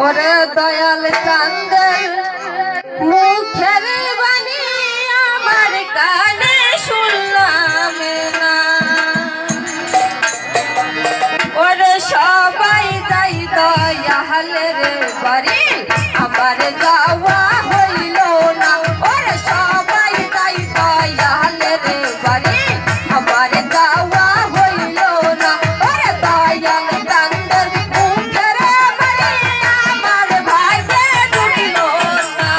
ওরে দয়াল চাঁদের মুখের বাণী আমার কানে শুনলাম না। ওরে সবাই যাই দয়ালের বাড়ি আমার যাওয়া হইল না। ওরে সবাই যাই দয়ালের বাড়ি আমার যাওয়া হইল না। ওরে দয়াল চাঁদের মুখের বাণী আমার ভাইকে জুটিল না।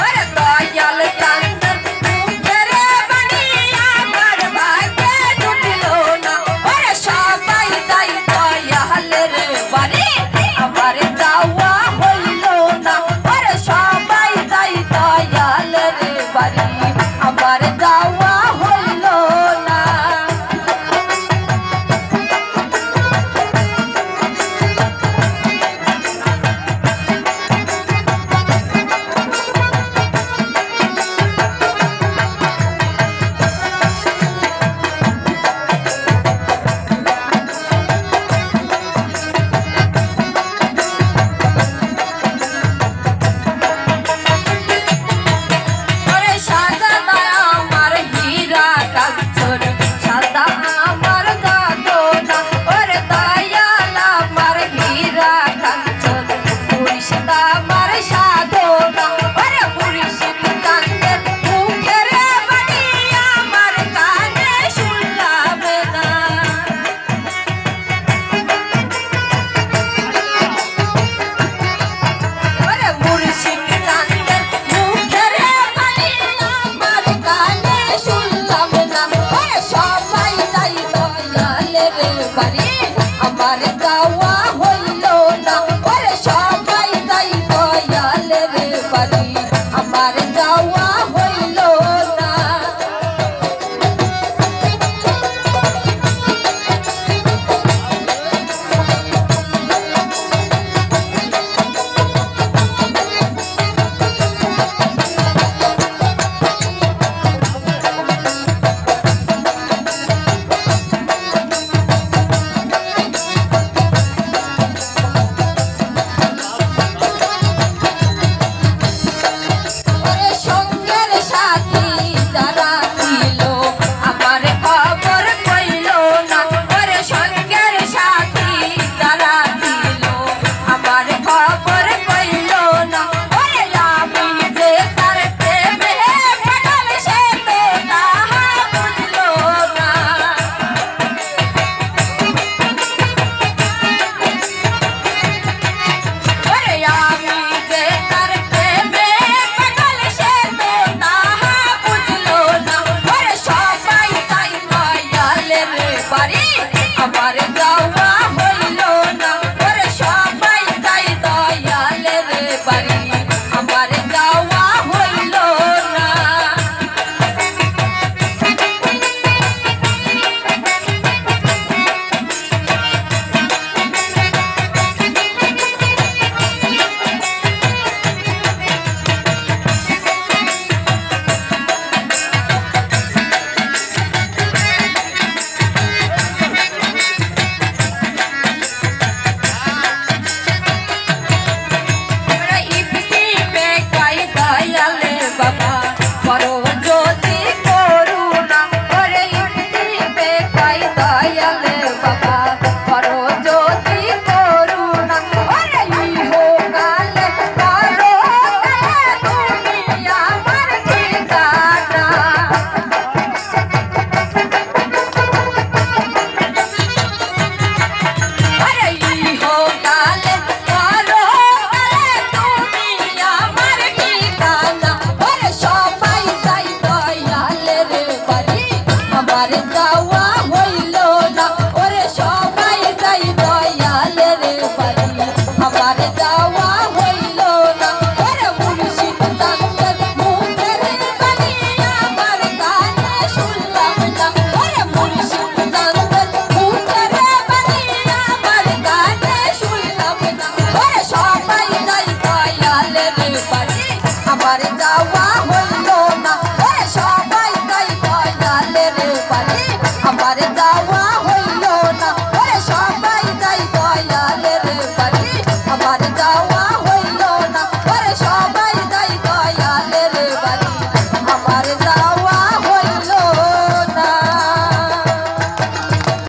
ওরে দয়াল চাঁদের মুখের বাণী আমার ভাইকে জুটিল না। ওরে সবাই যাই দয়ালের বাড়ি আমার যাওয়া হইল না। ওরে সবাই যাই দয়ালের বাড়ি আমার